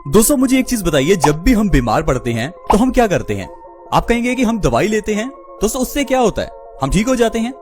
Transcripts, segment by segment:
दोस्तों मुझे एक चीज बताइए, जब भी हम बीमार पड़ते हैं तो हम क्या करते हैं? आप कहेंगे कि हम दवाई लेते हैं। दोस्तों उससे क्या होता है? हम ठीक हो जाते हैं।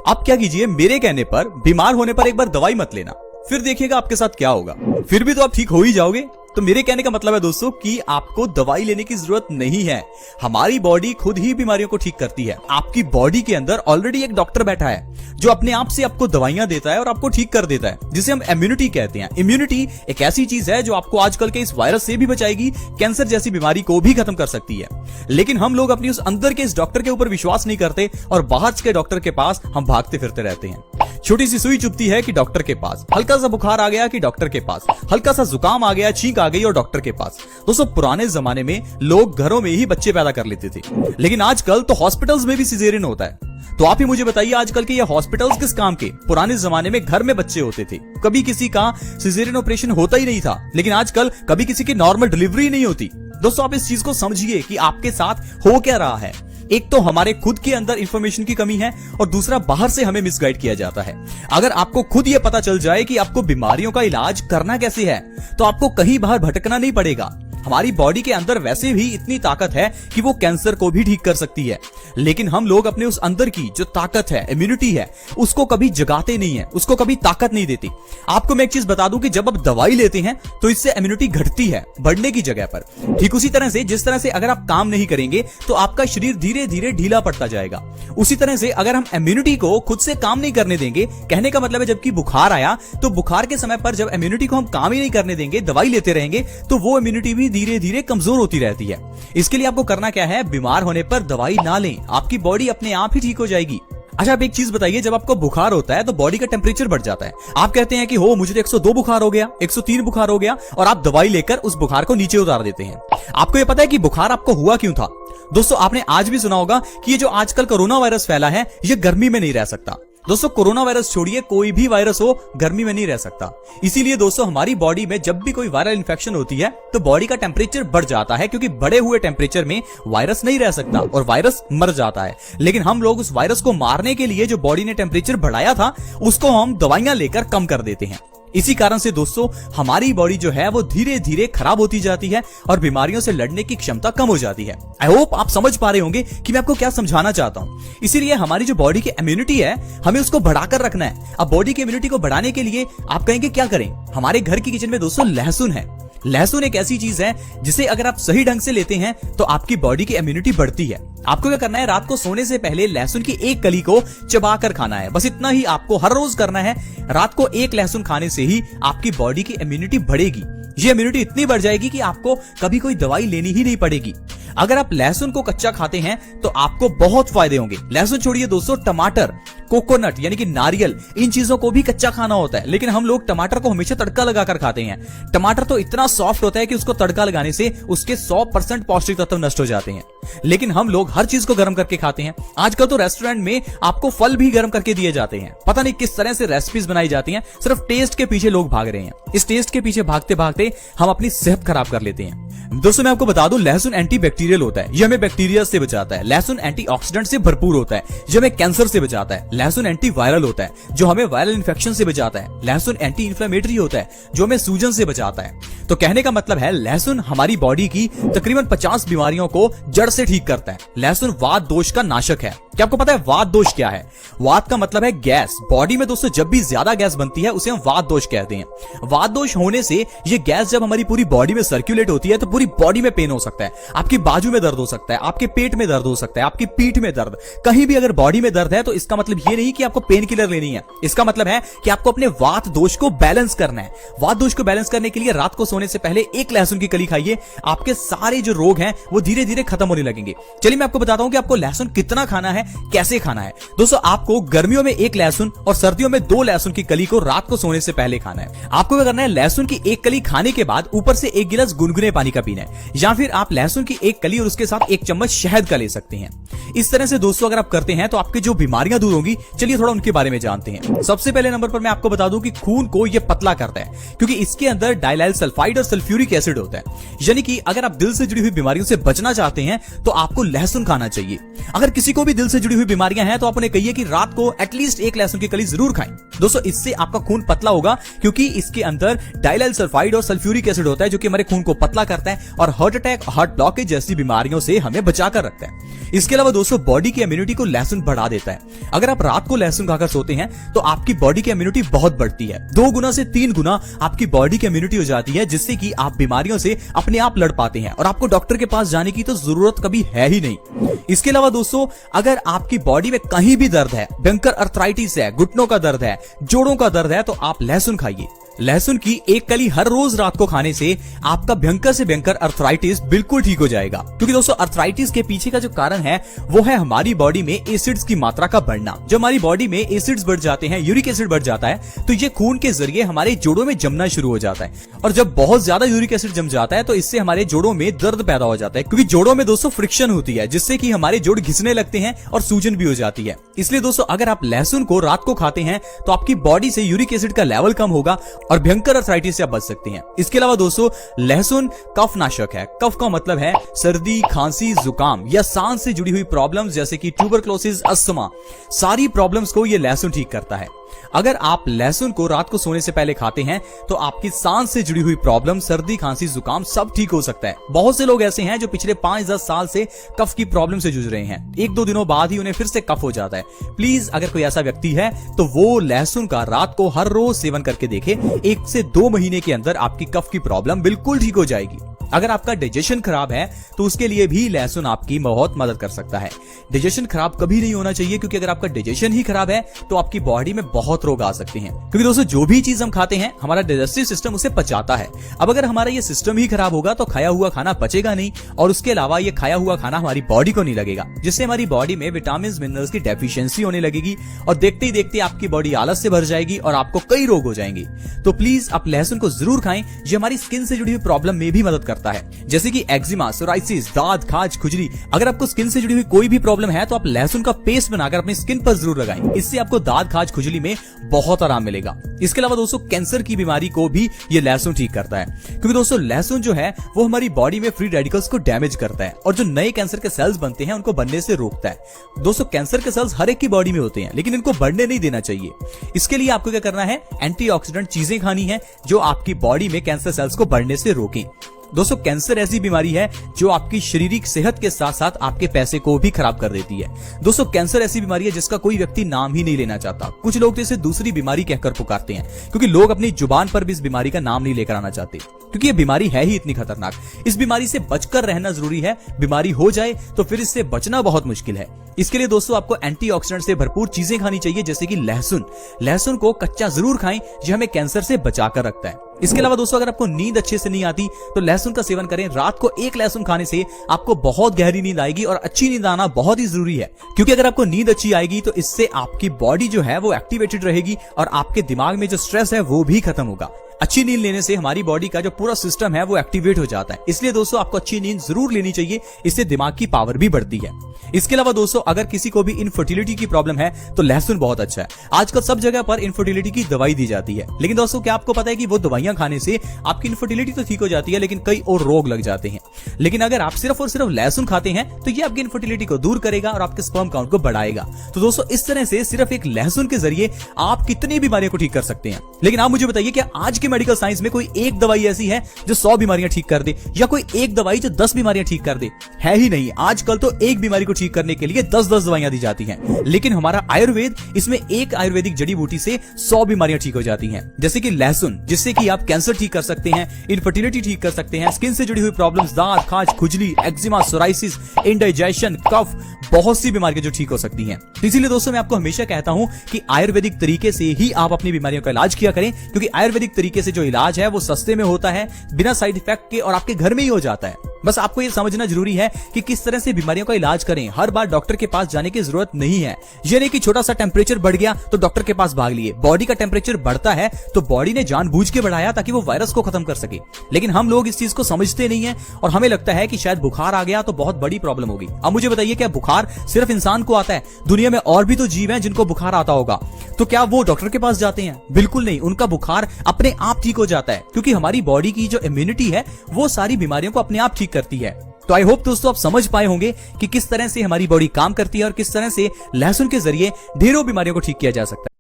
आप क्या कीजिए, मेरे कहने पर बीमार होने पर एक बार दवाई मत लेना, फिर देखिएगा आपके साथ क्या होगा। फिर भी तो आप ठीक हो ही जाओगे। तो मेरे कहने का मतलब है दोस्तों कि आपको दवाई लेने की जरूरत नहीं है। हमारी बॉडी खुद ही बीमारियों को ठीक करती है। आपकी बॉडी के अंदर ऑलरेडी एक डॉक्टर बैठा है जो अपने आप से आपको दवाइयां देता है और आपको ठीक कर देता है, जिसे हम इम्यूनिटी कहते हैं। इम्यूनिटी एक ऐसी चीज है जो आपको आजकल के इस वायरस से भी बचाएगी, कैंसर जैसी बीमारी को भी खत्म कर सकती है। लेकिन हम लोग अपनी उस अंदर के इस डॉक्टर के ऊपर विश्वास नहीं करते और बाहर के डॉक्टर के पास हम भागते फिरते रहते हैं। छोटी सी सुई चुभती है कि डॉक्टर के पास, हल्का सा बुखार आ गया कि डॉक्टर के पास, हल्का सा जुकाम आ गया, छींक आ गई और डॉक्टर के पास। दोस्तों पुराने जमाने में लोग घरों में ही बच्चे पैदा कर लेते थे, लेकिन आजकल तो हॉस्पिटल्स में भी सिजेरियन होता है। तो आप ही मुझे बताइए, आजकल के ये हॉस्पिटल्स किस काम के? पुराने जमाने में घर में बच्चे होते थे, कभी किसी का सिजेरियन ऑपरेशन होता ही नहीं था, लेकिन आजकल कभी किसी की नॉर्मल डिलीवरी नहीं होती। दोस्तों आप इस चीज को समझिए कि आपके साथ हो क्या रहा है। एक तो हमारे खुद के अंदर इंफॉर्मेशन की कमी है और दूसरा बाहर से हमें मिसगाइड किया जाता है। अगर आपको खुद ये पता चल जाए कि आपको बीमारियों का इलाज करना कैसे है, तो आपको कहीं बाहर भटकना नहीं पड़ेगा। हमारी बॉडी के अंदर वैसे भी इतनी ताकत है कि वो कैंसर को भी ठीक कर सकती है, लेकिन हम लोग अपने उस अंदर की जो ताकत है, इम्यूनिटी है, उसको कभी जगाते नहीं है, उसको कभी ताकत नहीं देती। आपको मैं एक चीज बता दूं कि जब आप दवाई लेते हैं तो इससे इम्यूनिटी घटती है बढ़ने की जगह पर। ठीक उसी तरह से जिस तरह से अगर आप काम नहीं करेंगे तो आपका शरीर धीरे धीरे ढीला पड़ता जाएगा, उसी तरह से अगर हम इम्यूनिटी को खुद से काम नहीं करने देंगे, कहने का मतलब है जबकि बुखार आया तो बुखार के समय पर जब इम्यूनिटी को हम काम ही नहीं करने देंगे, दवाई लेते रहेंगे, तो वो इम्यूनिटी भी धीरे धीरे कमजोर होती रहती है। इसके लिए आपको करना क्या है? बीमार होने पर दवाई ना लें, आपकी बॉडी अपने आप ही ठीक हो जाएगी। अच्छा आप एक चीज बताइए, जब आपको बुखार होता है तो बॉडी का टेम्परेचर बढ़ जाता है। आप कहते हैं कि हो मुझे तो 102 बुखार हो गया, 103 बुखार हो गया, और आप दवाई लेकर उस बुखार को नीचे उतार देते हैं। आपको ये पता है कि बुखार आपको हुआ क्यों था? दोस्तों आपने आज भी सुना होगा कि ये जो आजकल कोरोना वायरस फैला है, ये गर्मी में नहीं रह सकता। दोस्तों कोरोना वायरस छोड़िए, कोई भी वायरस हो गर्मी में नहीं रह सकता। इसीलिए दोस्तों हमारी बॉडी में जब भी कोई वायरल इन्फेक्शन होती है तो बॉडी का टेम्परेचर बढ़ जाता है, क्योंकि बढ़े हुए टेम्परेचर में वायरस नहीं रह सकता और वायरस मर जाता है। लेकिन हम लोग उस वायरस को मारने के लिए जो बॉडी ने टेम्परेचर बढ़ाया था, उसको हम दवाइयां लेकर कम कर देते हैं। इसी कारण से दोस्तों हमारी बॉडी जो है वो धीरे धीरे खराब होती जाती है और बीमारियों से लड़ने की क्षमता कम हो जाती है। आई होप आप समझ पा रहे होंगे कि मैं आपको क्या समझाना चाहता हूं। इसीलिए हमारी जो बॉडी की इम्यूनिटी है, हमें उसको बढ़ाकर रखना है। अब बॉडी की इम्यूनिटी को बढ़ाने के लिए आप कहेंगे क्या करें? हमारे घर की किचन में दोस्तों लहसुन है। लहसुन एक ऐसी चीज है जिसे अगर आप सही ढंग से लेते हैं तो आपकी बॉडी की इम्यूनिटी बढ़ती है। आपको क्या करना है? रात को सोने से पहले लहसुन की एक कली को चबाकर खाना है। बस इतना ही आपको हर रोज करना है। रात को एक लहसुन खाने से ही आपकी बॉडी की इम्यूनिटी बढ़ेगी। ये इम्यूनिटी इतनी बढ़ जाएगी कि आपको कभी कोई दवाई लेनी ही नहीं पड़ेगी। अगर आप लहसुन को कच्चा खाते हैं तो आपको बहुत फायदे होंगे। लहसुन छोड़िए दोस्तों, टमाटर, कोकोनट यानी कि नारियल, इन चीजों को भी कच्चा खाना होता है, लेकिन हम लोग टमाटर को हमेशा तड़का लगाकर खाते हैं। टमाटर तो इतना सॉफ्ट होता है कि उसको तड़का लगाने से उसके 100% पौष्टिक तत्व नष्ट हो जाते हैं, लेकिन हम लोग हर चीज को गर्म करके खाते हैं। आजकल तो रेस्टोरेंट में आपको फल भी गर्म करके दिए जाते हैं। पता नहीं किस तरह से रेसिपीज बनाई जाती हैं, सिर्फ टेस्ट के पीछे लोग भाग रहे हैं। इस टेस्ट के पीछे भागते भागते हम अपनी सेहत खराब कर लेते हैं। दोस्तों मैं आपको बता दूं, लहसुन एंटीबैक्टीरियल होता है, ये हमें बैक्टीरिया से बचाता है। लहसुन एंटीऑक्सीडेंट से भरपूर होता है, जो हमें कैंसर से बचाता है। लहसुन एंटीवायरल होता है, जो हमें वायरल इन्फेक्शन से बचाता है। लहसुन एंटी इन्फ्लेमेटरी होता है, जो हमें सूजन से बचाता है। तो कहने का मतलब है लहसुन हमारी बॉडी की तकरीबन 50 बीमारियों को जड़ से ठीक करता है। लहसुन वात दोष का नाशक है। क्या आपको पता है वात दोष क्या है? वात का मतलब है गैस। बॉडी में दोस्तों जब भी ज्यादा गैस बनती है उसे हम वात दोष कहते हैं। वात दोष होने से ये गैस जब हमारी पूरी बॉडी में सर्कुलेट होती है तो पूरी बॉडी में पेन हो सकता है। आपकी बाजू में दर्द हो सकता है, आपके पेट में दर्द हो सकता है, आपकी पीठ में दर्द, कहीं भी अगर बॉडी में दर्द है तो इसका मतलब ये नहीं कि आपको पेन किलर लेनी है। इसका मतलब है कि आपको अपने वात दोष को बैलेंस करना है। वात दोष को बैलेंस करने के लिए रात को सोने से पहले एक लहसुन की कली खाइए। आपके सारे जो रोग हैं वो धीरे धीरे खत्म होने लगेंगे। चलिए मैं आपको बताता हूं कि आपको लहसुन कितना खाना है, कैसे खाना है। दोस्तों आपको गर्मियों में एक लहसुन और सर्दियों में 2 लहसुन की कली को रात को सोने से पहले खाना है। आपको क्या करना है? लहसुन की एक कली खाने के बाद ऊपर से 1 गिलास गुनगुने पानी का पीना है, या फिर आप लहसुन की एक कली और उसके साथ 1 चम्मच शहद का ले सकते हैं। इस तरह से दोस्तों अगर आप करते हैं तो आपके जो बीमारियां दूर होंगी। चलिए थोड़ा उनके बारे में जानते हैं। सबसे पहले नंबर पर मैं आपको बता दूं कि खून को यह पतला करता है, क्योंकि इसके अंदर डाइलाइल सल्फाइड और सल्फ्यूरिक एसिड होता है। यानी कि अगर आप दिल से जुड़ी हुई बीमारियों से बचना चाहते हैं तो आपको लहसुन खाना चाहिए। अगर किसी को भी दिल से जुड़ी हुई बीमारियां हैं तो आप उन्हें कहिए कि रात को एटलीस्ट 1 लहसुन की कली जरूर खाएं। दोस्तों इससे आपका खून पतला होगा, क्योंकि इसके अंदर डाइलाइल सल्फाइड और सल्फ्यूरिक एसिड होता है जो कि हमारे खून को पतला करता है और हार्ट अटैक, हार्ट ब्लॉकेज जैसी बीमारियों से हमें बचा कर रखता है। इसके अलावा दोस्तों बॉडी की इम्यूनिटी को लहसुन बढ़ा देता है। अगर आप रात को लहसुन खाकर सोते हैं तो आपकी बॉडी की इम्यूनिटी बहुत बढ़ती है, 2 गुना से 3 गुना आपकी बॉडी की इम्यूनिटी हो जाती है, जिससे कि आप बीमारियों से अपने आप लड़ पाते हैं और आपको डॉक्टर के पास जाने की तो जरूरत कभी है ही नहीं। इसके अलावा दोस्तों अगर आपकी बॉडी में कहीं भी दर्द है, भयंकर अर्थराइटिस है, घुटनों का दर्द है, जोड़ों का दर्द है, तो आप लहसुन खाइए। लहसुन की एक कली हर रोज रात को खाने से आपका भयंकर से भयंकर अर्थराइटिस बिल्कुल ठीक हो जाएगा। क्योंकि दोस्तों अर्थराइटिस के पीछे का जो कारण है वो है हमारी बॉडी में एसिड्स की मात्रा का बढ़ना। जब हमारी बॉडी में एसिड्स बढ़ जाते हैं, यूरिक एसिड बढ़ जाता है, तो ये खून के जरिए हमारे जोड़ों में जमना शुरू हो जाता है और जब बहुत ज्यादा यूरिक एसिड जम जाता है तो इससे हमारे जोड़ों में दर्द पैदा हो जाता है। क्योंकि जोड़ों में दोस्तों फ्रिक्शन होती है जिससे कि हमारे जोड़ घिसने लगते हैं और सूजन भी हो जाती है। इसलिए दोस्तों अगर आप लहसुन को रात को खाते हैं तो आपकी बॉडी से यूरिक एसिड का लेवल कम होगा और भयंकर अर्थराइटिस से आप बच सकते हैं। इसके अलावा दोस्तों लहसुन कफ नाशक है। कफ का मतलब है सर्दी, खांसी, जुकाम या सांस से जुड़ी हुई प्रॉब्लम्स जैसे कि ट्यूबरक्लोसिस, अस्थमा, सारी प्रॉब्लम्स को ये लहसुन ठीक करता है। अगर आप लहसुन को रात को सोने से पहले खाते हैं तो आपकी सांस से जुड़ी हुई प्रॉब्लम, सर्दी, खांसी, जुकाम सब ठीक हो सकता है। बहुत से लोग ऐसे हैं जो पिछले 5-10 साल से कफ की प्रॉब्लम से जूझ रहे हैं, 1-2 दिनों बाद ही उन्हें फिर से कफ हो जाता है। प्लीज अगर कोई ऐसा व्यक्ति है तो वो लहसुन का रात को हर रोज सेवन करके देखे, 1 से 2 महीने के अंदर आपकी कफ की प्रॉब्लम बिल्कुल ठीक हो जाएगी। अगर आपका डाइजेशन खराब है तो उसके लिए भी लहसुन आपकी बहुत मदद कर सकता है। डाइजेशन खराब कभी नहीं होना चाहिए, क्योंकि अगर आपका डाइजेशन ही खराब है तो आपकी बॉडी में बहुत रोग आ सकते हैं। क्योंकि दोस्तों जो भी चीज हम खाते हैं हमारा डाइजेस्टिव सिस्टम उसे पचाता है। अब अगर हमारा ये सिस्टम ही खराब होगा तो खाया हुआ खाना पचेगा नहीं और उसके अलावा ये खाया हुआ खाना हमारी बॉडी को नहीं लगेगा, जिससे हमारी बॉडी में विटामिन, मिनरल्स की डेफिशिएंसी होने लगेगी और देखते ही देखते आपकी बॉडी आलस से भर जाएगी और आपको कई रोग हो जाएंगे। तो प्लीज आप लहसुन को जरूर खाएं, ये हमारी स्किन से जुड़ी हुई प्रॉब्लम में भी मदद करता है, जैसे कि एक्जिमा, सोराइसिस, दाद, खाज, खुजली। अगर आपको स्किन से जुड़ी हुई कोई भी प्रॉब्लम है तो आप लहसुन का पेस्ट बनाकर अपनी स्किन पर जरूर लगाएं। इससे आपको दाद, खाज, खुजली में बहुत आराम मिलेगा। इसके अलावा दोस्तों कैंसर की बीमारी को भी ये लहसुन ठीक करता है, क्योंकि दोस्तों लहसुन जो है वो हमारी बॉडी में फ्री रेडिकल्स को डैमेज करता है और जो नए कैंसर के सेल्स बनते हैं उनको बनने से रोकता है। दोस्तों कैंसर के सेल्स हर एक की बॉडी में होते हैं, लेकिन इनको बढ़ने नहीं देना चाहिए। इसके लिए आपको क्या करना है, एंटीऑक्सीडेंट चीजें खानी है जो आपकी बॉडी में कैंसर सेल्स को बढ़ने से रोकें। दोस्तों कैंसर ऐसी बीमारी है जो आपकी शारीरिक सेहत के साथ साथ आपके पैसे को भी खराब कर देती है। दोस्तों कैंसर ऐसी बीमारी है जिसका कोई व्यक्ति नाम ही नहीं लेना चाहता। कुछ लोग तो इसे दूसरी बीमारी कहकर पुकारते हैं, क्योंकि लोग अपनी जुबान पर भी इस बीमारी का नाम नहीं लेकर आना चाहते, क्योंकि ये बीमारी है ही इतनी खतरनाक। इस बीमारी से बचकर रहना जरूरी है। बीमारी हो जाए तो फिर इससे बचना बहुत मुश्किल है। इसके लिए दोस्तों आपको एंटीऑक्सीडेंट से भरपूर चीजें खानी चाहिए, जैसे कि लहसुन। लहसुन को कच्चा जरूर खाएं, जो हमें कैंसर से बचाकर रखता है। इसके अलावा दोस्तों अगर आपको नींद अच्छे से नहीं आती तो लहसुन का सेवन करें। रात को 1 लहसुन खाने से आपको बहुत गहरी नींद आएगी और अच्छी नींद आना बहुत ही जरूरी है, क्योंकि अगर आपको नींद अच्छी आएगी तो इससे आपकी बॉडी जो है वो एक्टिवेटेड रहेगी और आपके दिमाग में जो स्ट्रेस है वो भी खत्म होगा। अच्छी नींद लेने से हमारी बॉडी का जो पूरा सिस्टम है वो एक्टिवेट हो जाता है। इसलिए दोस्तों आपको अच्छी नींद जरूर लेनी चाहिए, इससे दिमाग की पावर भी बढ़ती है। इसके अलावा दोस्तों अगर किसी को भी इनफर्टिलिटी की प्रॉब्लम है तो लहसुन बहुत अच्छा है। आजकल सब जगह पर इनफर्टिलिटी की दवाई दी जाती है, लेकिन दोस्तों क्या आपको पता है कि वो दवाइयां खाने से आपकी इनफर्टिलिटी तो ठीक हो जाती है लेकिन कई और रोग लग जाते हैं। लेकिन अगर आप सिर्फ और सिर्फ लहसुन खाते हैं तो ये आपकी इनफर्टिलिटी को दूर करेगा और आपके स्पर्म काउंट को बढ़ाएगा। तो दोस्तों इस तरह से सिर्फ एक लहसुन के जरिए आप कितनी बीमारियों को ठीक कर सकते हैं। लेकिन आप मुझे बताइए, क्या आज के मेडिकल साइंस में कोई एक दवाई ऐसी है जो 100 बीमारियां ठीक कर दे, या कोई एक दवाई जो 10 बीमारियां ठीक कर दे? है ही नहीं। आजकल तो एक बीमारी को ठीक करने के लिए 10-10 दवाइयां दी जाती हैं। लेकिन हमारा आयुर्वेद, इसमें एक आयुर्वेदिक जड़ी बूटी से 100 बीमारियां ठीक हो जाती हैं, जैसे कि लहसुन, जिससे कि आप कैंसर ठीक कर सकते हैं, इनफर्टिलिटी ठीक कर सकते हैं, स्किन से जुड़ी हुई प्रॉब्लम्स, दांत, खाज, खुजली, एक्जिमा, सोराइसिस, इंडाइजेशन, कफ, बहुत सी बीमारियां जो ठीक हो सकती हैं। तो इसीलिए दोस्तों मैं आपको हमेशा कहता हूं कि आयुर्वेदिक तरीके से ही आप अपनी बीमारियों का इलाज किया करें, क्योंकि आयुर्वेदिक तरीके से जो इलाज है वो सस्ते में होता है, बिना साइड इफेक्ट के, और आपके घर में ही हो जाता है। बस आपको ये समझना जरूरी है कि किस तरह से बीमारियों का इलाज करें। हर बार डॉक्टर के पास जाने की जरूरत नहीं है। ये नहीं कि छोटा सा टेम्परेचर बढ़ गया तो डॉक्टर के पास भाग लिए। बॉडी का टेम्परेचर बढ़ता है तो बॉडी ने जानबूझ के बढ़ाया ताकि वो वायरस को खत्म कर सके, लेकिन हम लोग इस चीज को समझते नहीं है और हमें लगता है कि शायद बुखार आ गया तो बहुत बड़ी प्रॉब्लम होगी। अब मुझे बताइए, क्या बुखार सिर्फ इंसान को आता है? दुनिया में और भी तो जीव हैं जिनको बुखार आता होगा, तो क्या वो डॉक्टर के पास जाते हैं? बिल्कुल नहीं। उनका बुखार अपने आप ठीक हो जाता है, क्योंकि हमारी बॉडी की जो इम्यूनिटी है वो सारी बीमारियों को अपने आप ठीक करती है। तो आई होप दोस्तों आप समझ पाए होंगे कि किस तरह से हमारी बॉडी काम करती है और किस तरह से लहसुन के जरिए ढेरों बीमारियों को ठीक किया जा सकता है।